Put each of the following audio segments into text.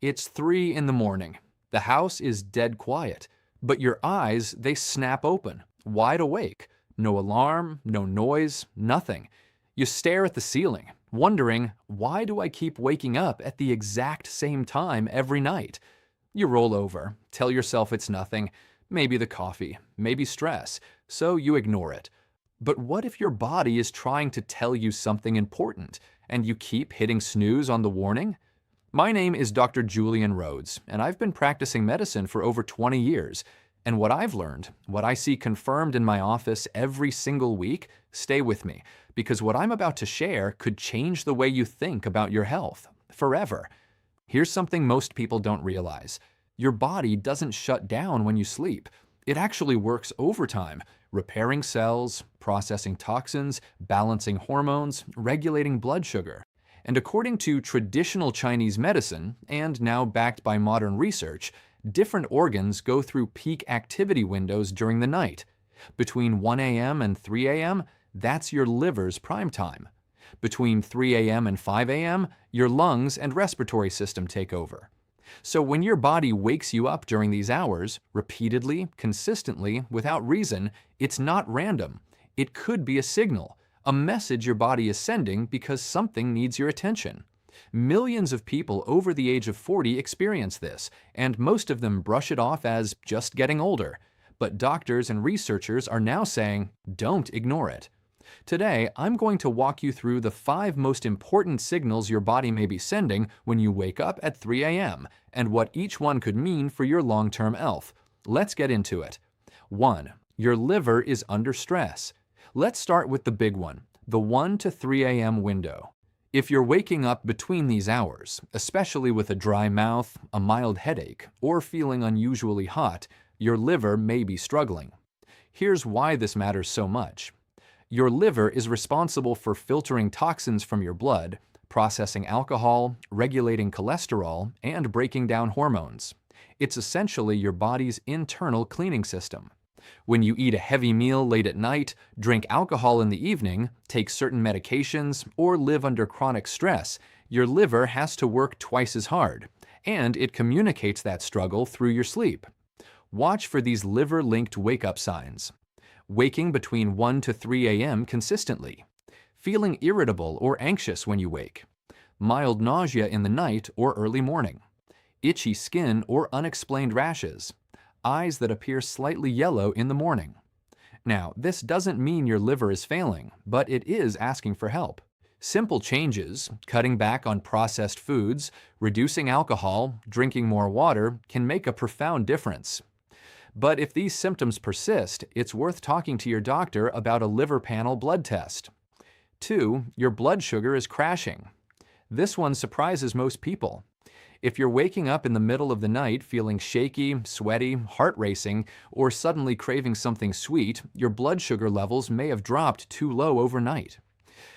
It's 3 in the morning. The house is dead quiet, but your eyes, they snap open, wide awake. No alarm, no noise, nothing. You stare at the ceiling, wondering, why do I keep waking up at the exact same time every night? You roll over, tell yourself it's nothing, maybe the coffee, maybe stress, so you ignore it. But what if your body is trying to tell you something important, and you keep hitting snooze on the warning? My name is Dr. Julian Rhodes, and I've been practicing medicine for over 20 years. And what I've learned, what I see confirmed in my office every single week, stay with me, because what I'm about to share could change the way you think about your health, forever. Here's something most people don't realize. Your body doesn't shut down when you sleep. It actually works overtime, repairing cells, processing toxins, balancing hormones, regulating blood sugar. And according to traditional Chinese medicine, and now backed by modern research, different organs go through peak activity windows during the night. Between 1 a.m. and 3 a.m., that's your liver's prime time. Between 3 a.m. and 5 a.m., your lungs and respiratory system take over. So when your body wakes you up during these hours, repeatedly, consistently, without reason, it's not random. It could be a signal, a message your body is sending because something needs your attention. Millions of people over the age of 40 experience this, and most of them brush it off as just getting older. But doctors and researchers are now saying, don't ignore it. Today, I'm going to walk you through the 5 most important signals your body may be sending when you wake up at 3 a.m. and what each one could mean for your long-term health. Let's get into it. 1. Your liver is under stress. Let's start with the big one, the 1 to 3 a.m. window. If you're waking up between these hours, especially with a dry mouth, a mild headache, or feeling unusually hot, your liver may be struggling. Here's why this matters so much. Your liver is responsible for filtering toxins from your blood, processing alcohol, regulating cholesterol, and breaking down hormones. It's essentially your body's internal cleaning system. When you eat a heavy meal late at night, drink alcohol in the evening, take certain medications, or live under chronic stress, your liver has to work twice as hard, and it communicates that struggle through your sleep. Watch for these liver-linked wake-up signs. Waking between 1 to 3 a.m. consistently. Feeling irritable or anxious when you wake. Mild nausea in the night or early morning. Itchy skin or unexplained rashes. Eyes that appear slightly yellow in the morning. Now, this doesn't mean your liver is failing, but it is asking for help. Simple changes, cutting back on processed foods, reducing alcohol, drinking more water, can make a profound difference. But if these symptoms persist, it's worth talking to your doctor about a liver panel blood test. 2. Your blood sugar is crashing. This one surprises most people. If you're waking up in the middle of the night feeling shaky, sweaty, heart racing, or suddenly craving something sweet, your blood sugar levels may have dropped too low overnight.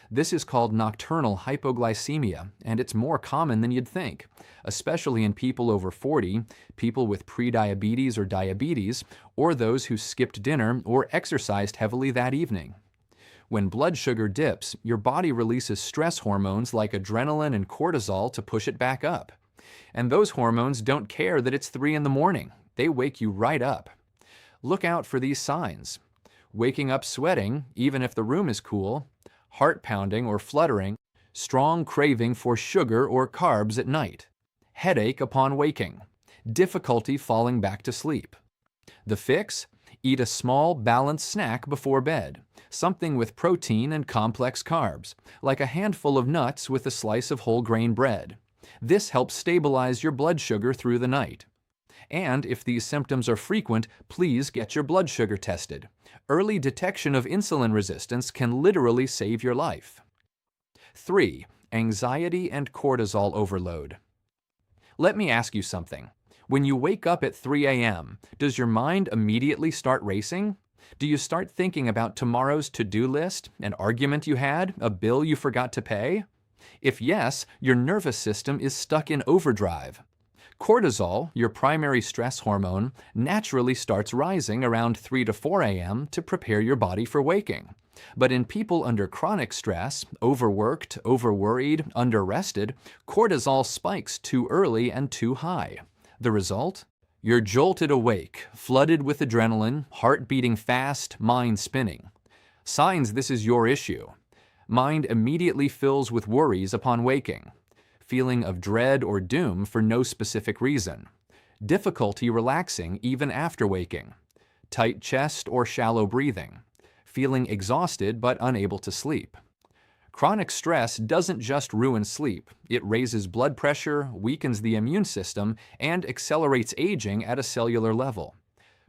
This is called nocturnal hypoglycemia, and it's more common than you'd think, especially in people over 40, people with prediabetes or diabetes, or those who skipped dinner or exercised heavily that evening. When blood sugar dips, your body releases stress hormones like adrenaline and cortisol to push it back up. And those hormones don't care that it's 3 in the morning. They wake you right up. Look out for these signs. Waking up sweating, even if the room is cool, heart pounding or fluttering, strong craving for sugar or carbs at night, headache upon waking, difficulty falling back to sleep. The fix? Eat a small, balanced snack before bed, something with protein and complex carbs, like a handful of nuts with a slice of whole grain bread. This helps stabilize your blood sugar through the night. And if these symptoms are frequent, please get your blood sugar tested. Early detection of insulin resistance can literally save your life. 3. Anxiety and cortisol overload. Let me ask you something. When you wake up at 3 a.m., does your mind immediately start racing? Do you start thinking about tomorrow's to-do list, an argument you had, a bill you forgot to pay? If yes, your nervous system is stuck in overdrive. Cortisol, your primary stress hormone, naturally starts rising around 3 to 4 a.m. to prepare your body for waking. But in people under chronic stress, overworked, overworried, underrested, cortisol spikes too early and too high. The result? You're jolted awake, flooded with adrenaline, heart beating fast, mind spinning. Signs this is your issue. Mind immediately fills with worries upon waking. Feeling of dread or doom for no specific reason. Difficulty relaxing even after waking. Tight chest or shallow breathing. Feeling exhausted but unable to sleep. Chronic stress doesn't just ruin sleep, it raises blood pressure, weakens the immune system, and accelerates aging at a cellular level.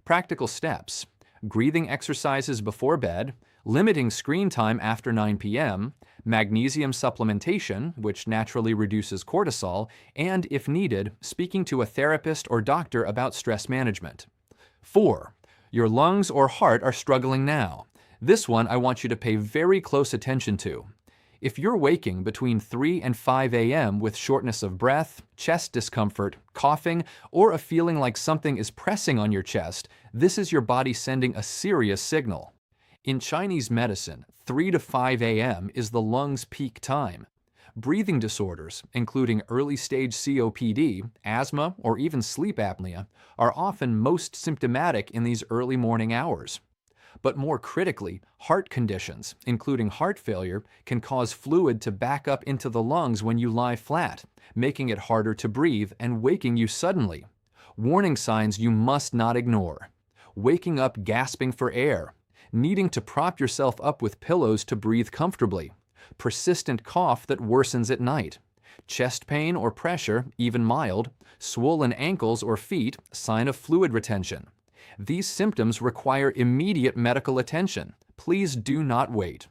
Practical steps: breathing exercises before bed, limiting screen time after 9 p.m., magnesium supplementation, which naturally reduces cortisol, and, if needed, speaking to a therapist or doctor about stress management. 4. Your lungs or heart are struggling now. This one I want you to pay very close attention to. If you're waking between 3 and 5 a.m. with shortness of breath, chest discomfort, coughing, or a feeling like something is pressing on your chest, this is your body sending a serious signal. In Chinese medicine, 3 to 5 a.m. is the lungs' peak time. Breathing disorders, including early-stage COPD, asthma, or even sleep apnea, are often most symptomatic in these early morning hours. But more critically, heart conditions, including heart failure, can cause fluid to back up into the lungs when you lie flat, making it harder to breathe and waking you suddenly. Warning signs you must not ignore. Waking up gasping for air, needing to prop yourself up with pillows to breathe comfortably, persistent cough that worsens at night, chest pain or pressure, even mild, swollen ankles or feet, sign of fluid retention. These symptoms require immediate medical attention. Please do not wait.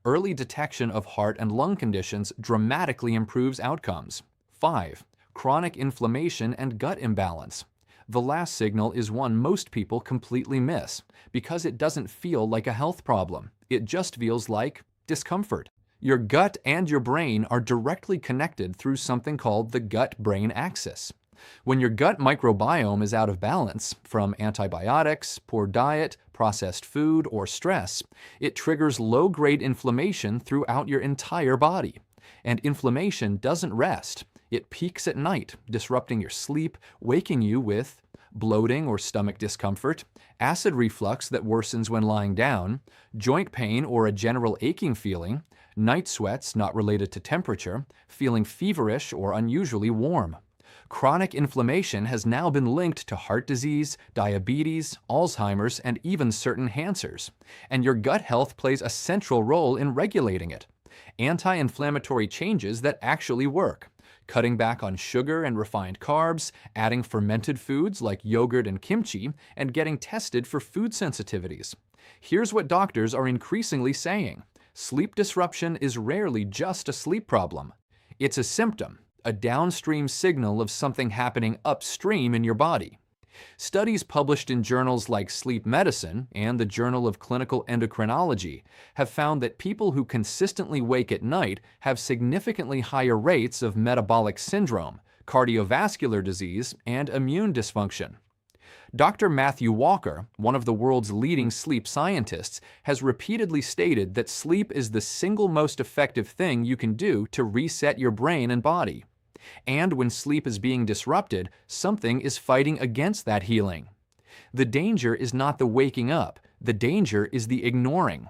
Early detection of heart and lung conditions dramatically improves outcomes. 5. Chronic inflammation and gut imbalance. The last signal is one most people completely miss because it doesn't feel like a health problem. It just feels like discomfort. Your gut and your brain are directly connected through something called the gut-brain axis. When your gut microbiome is out of balance, from antibiotics, poor diet, processed food, or stress, it triggers low-grade inflammation throughout your entire body. And inflammation doesn't rest. It peaks at night, disrupting your sleep, waking you with bloating or stomach discomfort, acid reflux that worsens when lying down, joint pain or a general aching feeling, night sweats not related to temperature, feeling feverish or unusually warm. Chronic inflammation has now been linked to heart disease, diabetes, Alzheimer's, and even certain cancers, and your gut health plays a central role in regulating it. Anti-inflammatory changes that actually work: cutting back on sugar and refined carbs, adding fermented foods like yogurt and kimchi, and getting tested for food sensitivities. Here's what doctors are increasingly saying: sleep disruption is rarely just a sleep problem. It's a symptom, a downstream signal of something happening upstream in your body. Studies published in journals like Sleep Medicine and the Journal of Clinical Endocrinology have found that people who consistently wake at night have significantly higher rates of metabolic syndrome, cardiovascular disease, and immune dysfunction. Dr. Matthew Walker, one of the world's leading sleep scientists, has repeatedly stated that sleep is the single most effective thing you can do to reset your brain and body. And when sleep is being disrupted, something is fighting against that healing. The danger is not the waking up, the danger is the ignoring.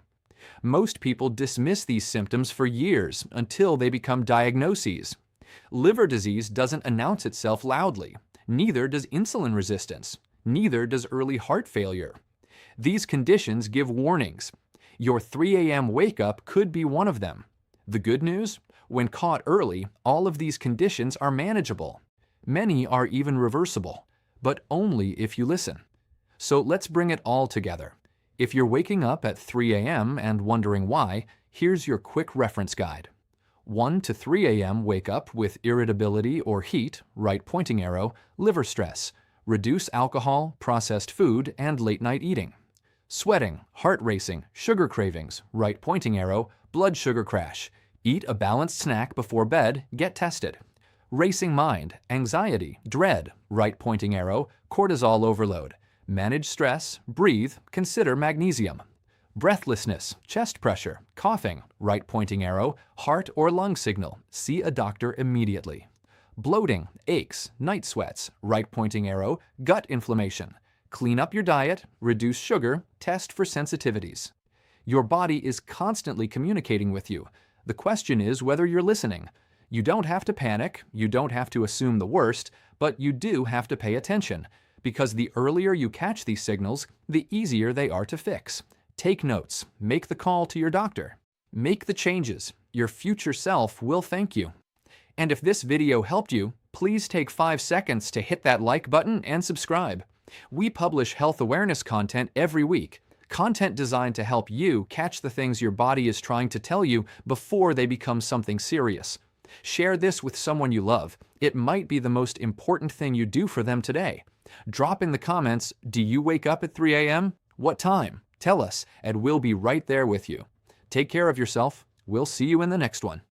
Most people dismiss these symptoms for years until they become diagnoses. Liver disease doesn't announce itself loudly. Neither does insulin resistance. Neither does early heart failure. These conditions give warnings. Your 3 a.m. wake-up could be one of them. The good news? When caught early, all of these conditions are manageable. Many are even reversible, but only if you listen. So let's bring it all together. If you're waking up at 3 a.m. and wondering why, here's your quick reference guide. 1 to 3 a.m. wake up with irritability or heat, right pointing arrow, liver stress. Reduce alcohol, processed food, and late-night eating. Sweating, heart racing, sugar cravings, right pointing arrow, blood sugar crash. Eat a balanced snack before bed, get tested. Racing mind, anxiety, dread, right pointing arrow, cortisol overload. Manage stress, breathe, consider magnesium. Breathlessness, chest pressure, coughing, right pointing arrow, heart or lung signal, see a doctor immediately. Bloating, aches, night sweats, right pointing arrow, gut inflammation. Clean up your diet, reduce sugar, test for sensitivities. Your body is constantly communicating with you. The question is whether you're listening. You don't have to panic, you don't have to assume the worst, but you do have to pay attention, because the earlier you catch these signals, the easier they are to fix. Take notes, make the call to your doctor. Make the changes. Your future self will thank you. And if this video helped you, please take 5 seconds to hit that like button and subscribe. We publish health awareness content every week, content designed to help you catch the things your body is trying to tell you before they become something serious. Share this with someone you love. It might be the most important thing you do for them today. Drop in the comments, do you wake up at 3 a.m.? What time? Tell us, and we'll be right there with you. Take care of yourself. We'll see you in the next one.